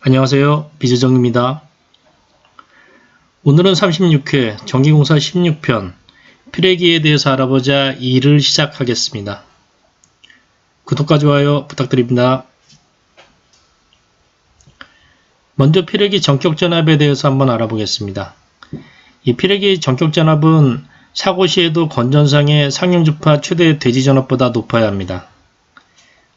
안녕하세요. 비재정입니다. 오늘은 36회 전기공사 16편 필회기에 대해서 알아보자 2를 시작하겠습니다. 구독과 좋아요 부탁드립니다. 먼저 필회기 전격전압에 대해서 한번 알아보겠습니다. 이 필회기 전격전압은 사고 시에도 건전상의 상용주파 최대 대지전압보다 높아야 합니다.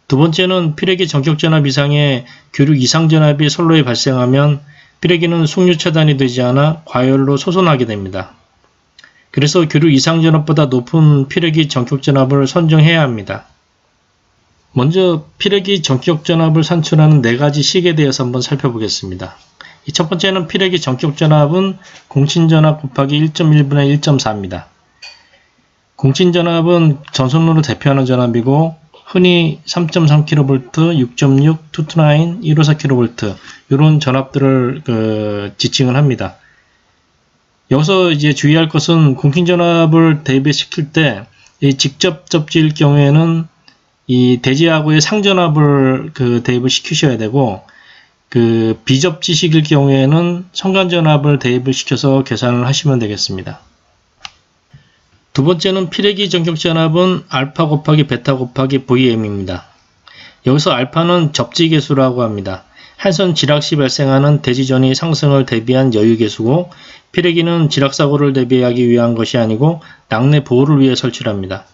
두 번째는 필회기 전격전압 이상의 교류 이상전압이 선로에 발생하면 필회기는 속류 차단이 되지 않아 과열로 소선하게 됩니다. 그래서 교류 이상전압보다 높은 필회기 전격전압을 선정해야 합니다. 먼저 필회기 전격전압을 산출하는 4가지 식에 대해서 한번 살펴보겠습니다. 첫 번째는 필회기 전격전압은 공친전압 곱하기 1.1분의 1.4입니다. 공친전압은 전선로를 대표하는 전압이고 흔히 3.3kV, 6.6, 229, 154kV 이런 전압들을 지칭을 합니다. 여기서 이제 주의할 것은 공친전압을 대입시킬 때 이 직접 접지일 경우에는 이 대지하고의 상전압을 대입을 시키셔야 되고 비접지식일 경우에는 성간전압을 대입을 시켜서 계산을 하시면 되겠습니다. 두 번째는 필회기 전격전압은 알파 곱하기 베타 곱하기 Vm입니다. 여기서 알파는 접지계수라고 합니다. 한선 지락 시 발생하는 대지전이 상승을 대비한 여유계수고 필회기는 지락사고를 대비하기 위한 것이 아니고 낙뢰 보호를 위해 설치를 합니다.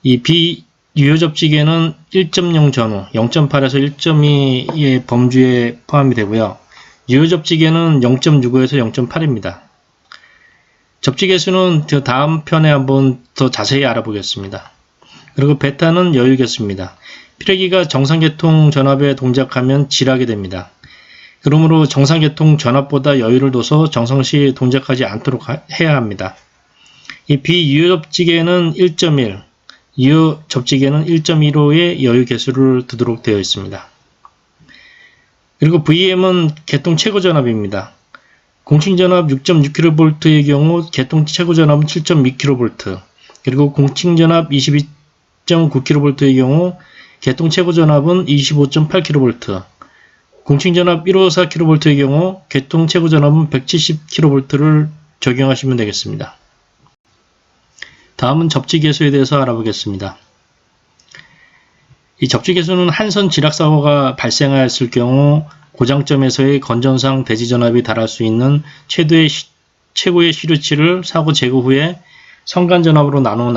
이 비유효접지계는 1.0 전후 0.8에서 1.2의 범주에 포함이 되고요. 유효접지계는 0.65에서 0.8입니다. 접지계수는 다음 편에 한번 더 자세히 알아보겠습니다. 그리고 베타는 여유계수입니다. 필회기가 정상계통 전압에 동작하면 지락이 됩니다. 그러므로 정상계통 전압보다 여유를 둬서 정상시 동작하지 않도록 해야 합니다. 이 비유효접지계는 1.1, 유효접지계는 1.15의 여유계수를 두도록 되어 있습니다. 그리고 Vm은 계통 최고전압입니다. 공칭전압 6.6kV의 경우 계통 최고전압은 7.2kV, 그리고 공칭전압 22.9kV의 경우 계통 최고전압은 25.8kV, 공칭전압 154kV의 경우 계통 최고전압은 170kV를 적용하시면 되겠습니다. 다음은 접지계수에 대해서 알아보겠습니다. 이 접지계수는 한선 지락사고가 발생하였을 경우 고장점에서의 건전상 대지전압이 달할 수 있는 최고의 시류치를 사고 제거 후에 성간전압으로 나누어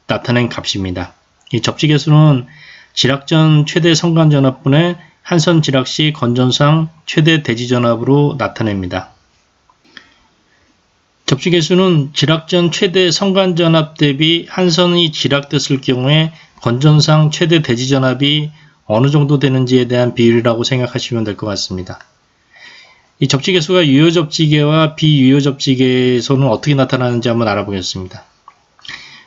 나타낸 값입니다. 이 접지계수는 지락전 최대 성간전압분의 한선 지락 시 건전상 최대 대지전압으로 나타냅니다. 접지계수는 지락전 최대 성간전압 대비 한선이 지락됐을 경우에 건전상 최대 대지전압이 어느 정도 되는지에 대한 비율이라고 생각하시면 될 것 같습니다. 이 접지계수가 유효접지계와 비유효접지계에서는 어떻게 나타나는지 한번 알아보겠습니다.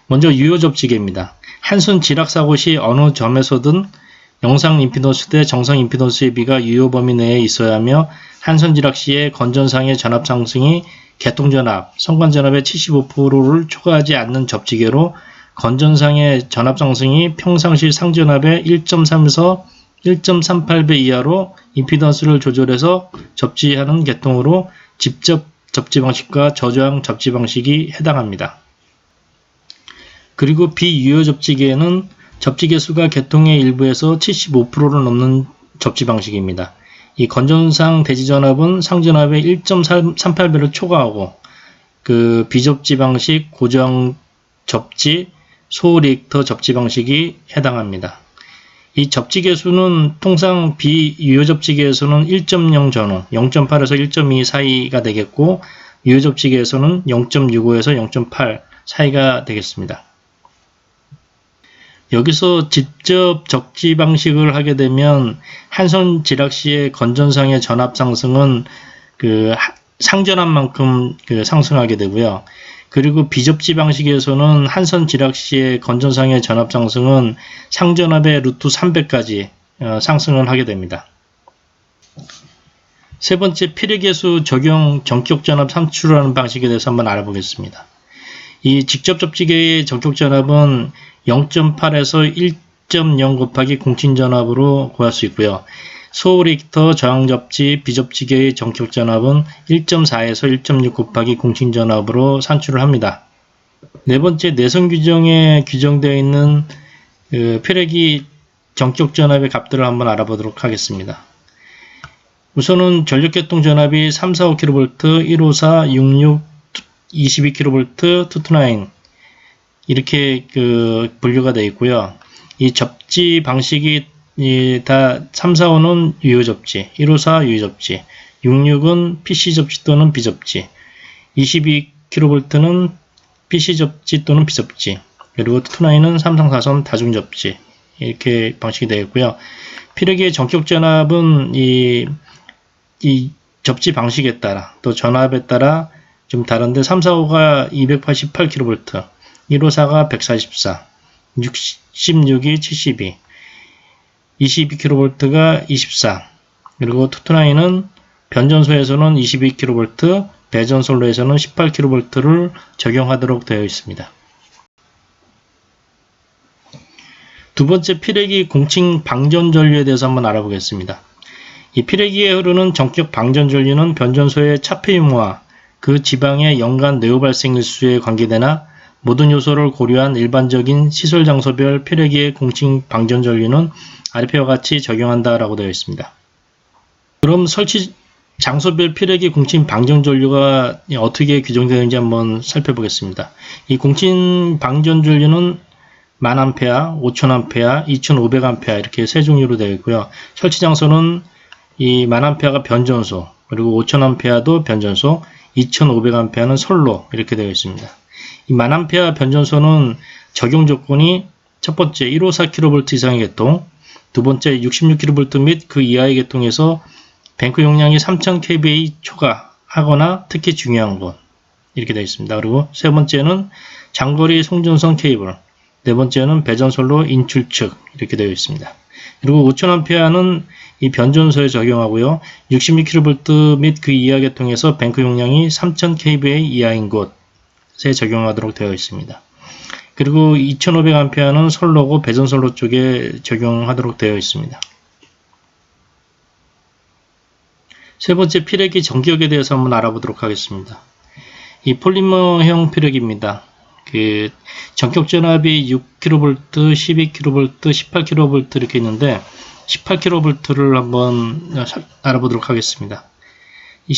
먼저 유효접지계입니다. 한선 지락사고 시 어느 점에서든 영상 임피던스 대 정상 임피던스의 비가 유효 범위 내에 있어야 하며 한선 지락 시에 건전상의 전압 상승이 계통전압, 성간전압의 75%를 초과하지 않는 접지계로 건전상의 전압 상승이 평상시 상전압의 1.3에서 1.38배 이하로 임피던스를 조절해서 접지하는 계통으로 직접 접지 방식과 저저항 접지 방식이 해당합니다. 그리고 비유효 접지계에는 접지계수가 계통의 일부에서 75%를 넘는 접지 방식입니다. 이 건전상 대지전압은 상전압의 1.38배를 초과하고 비접지 방식, 고저항 접지, 소리액터 접지 방식이 해당합니다. 이 접지계수는 통상 비유효접지계에서는 1.0 전후 0.8에서 1.2 사이가 되겠고 유효접지계에서는 0.65에서 0.8 사이가 되겠습니다. 여기서 직접 접지 방식을 하게 되면 한선 지락 시의 건전상의 전압 상승은 상전압만큼 상승하게 되고요. 그리고 비접지 방식에서는 한선 지락 시의 건전상의 전압 상승은 상전압의 루트 3배까지 상승을 하게 됩니다. 세 번째, 필회계수 적용 전격전압 산출하는 방식에 대해서 한번 알아보겠습니다. 이 직접 접지계의 전격전압은 0.8에서 1.0 곱하기 공친전압으로 구할 수 있고요. 소리히터 저항접지 비접지계의 전격전압은 1.4에서 1.6 곱하기 공칭전압으로 산출을 합니다. 네 번째, 내선 규정에 규정되어 있는 피레기 전격전압의 값들을 한번 알아보도록 하겠습니다. 우선은 전력계통 전압이 345kV, 154, 66, 22kV, 229 이렇게 분류가 되어 있고요. 이 접지 방식이 다 345는 유효 접지, 154 유효 접지, 66은 PC 접지 또는 비접지, 22kV는 PC 접지 또는 비접지, 그리고 229는 삼성사선 다중 접지 이렇게 방식이 되어 있고요. 피레기의 전격 전압은 이 접지 방식에 따라 또 전압에 따라 좀 다른데 345가 288kV, 154가 144, 66이 72, 22kV가 24, 그리고 229는 변전소에서는 22kV, 배전솔로에서는 18kV를 적용하도록 되어 있습니다. 두 번째, 피레기 공칭 방전 전류에 대해서 한번 알아보겠습니다. 이 피레기에 흐르는 전격 방전 전류는 변전소의 차폐 유무와 그 지방의 연간 내후 발생 일수에 관계되나 모든 요소를 고려한 일반적인 시설 장소별 피레기의 공칭 방전 전류는 아래표와 같이 적용한다라고 되어 있습니다. 그럼 설치 장소별 피레기 공칭 방전 전류가 어떻게 규정되는지 한번 살펴보겠습니다. 이 공칭 방전 전류는 1000A, 5000A, 2500A 이렇게 세 종류로 되어 있고요. 설치 장소는 이 1000A가 변전소, 그리고 5000A도 변전소, 2500A는 솔로 이렇게 되어 있습니다. 이 1000A 변전소는 적용 조건이 첫 번째 154kV 이상의 계통, 두 번째 66kV 및 그 이하의 계통에서 뱅크 용량이 3000kVA 초과하거나 특히 중요한 곳 이렇게 되어 있습니다. 그리고 세 번째는 장거리 송전선 케이블, 네 번째는 배전솔로 인출측 이렇게 되어 있습니다. 그리고 5000A는 이 변전소에 적용하고요. 66kV 및 그 이하 계통에서 뱅크 용량이 3000kVA 이하인 곳에 적용하도록 되어 있습니다. 그리고 2500A는 솔로고 배전솔로 쪽에 적용하도록 되어 있습니다. 세 번째, 피레기 전기역에 대해서 한번 알아보도록 하겠습니다. 이 폴리머형 피레기입니다. 전격 전압이 6kV, 12kV, 18kV 이렇게 있는데 18kV를 한번 알아보도록 하겠습니다. 이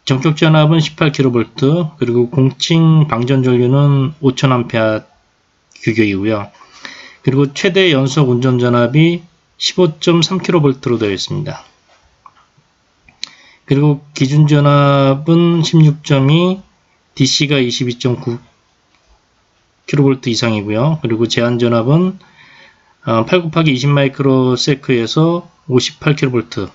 전격 전압은 18kV, 그리고 공칭 방전 전류는 5000A 규격이고요. 그리고 최대 연속 운전 전압이 15.3kV로 되어 있습니다. 그리고 기준 전압은 16.2, DC가 22.9kV 이상이고요. 그리고 제한 전압은 8 곱하기 20 마이크로세크에서 58kV.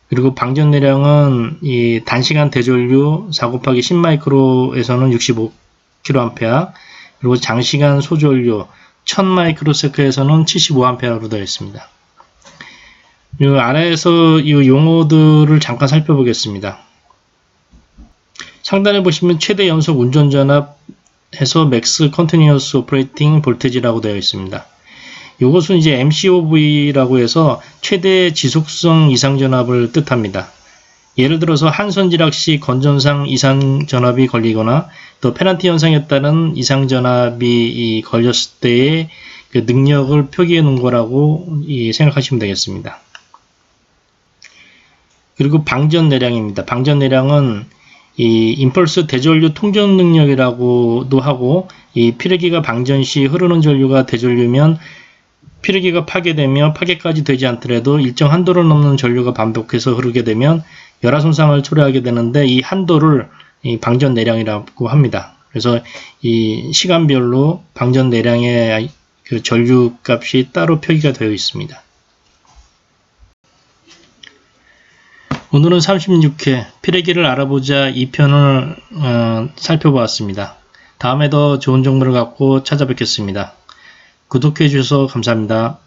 그리고 방전 내량은 이 단시간 대전류 4 곱하기 10 마이크로에서는 65kA, 그리고 장시간 소전류 1000 마이크로세크에서는 75A로 되어 있습니다. 이 아래에서 이 용어들을 잠깐 살펴보겠습니다. 상단에 보시면 최대 연속 운전 전압에서 맥스 컨티뉴어스 오퍼레이팅 볼테지라고 되어 있습니다. 이것은 이제 MCOV라고 해서 최대 지속성 이상 전압을 뜻합니다. 예를 들어서 한선지락 시 건전상 이상 전압이 걸리거나 또 페널티 현상에 따른 이상 전압이 걸렸을 때의 그 능력을 표기해 놓은 거라고 생각하시면 되겠습니다. 그리고 방전 내량입니다. 방전 내량은 이 임펄스 대전류 통전 능력이라고도 하고, 이 피레기가 방전 시 흐르는 전류가 대전류면 피레기가 파괴되며 파괴까지 되지 않더라도 일정 한도를 넘는 전류가 반복해서 흐르게 되면 열화 손상을 초래하게 되는데, 이 한도를 이 방전 내량이라고 합니다. 그래서 이 시간별로 방전 내량의 그 전류 값이 따로 표기가 되어 있습니다. 오늘은 36회 피레기를 알아보자 2편을 살펴보았습니다. 다음에 더 좋은 정보를 갖고 찾아뵙겠습니다. 구독해 주셔서 감사합니다.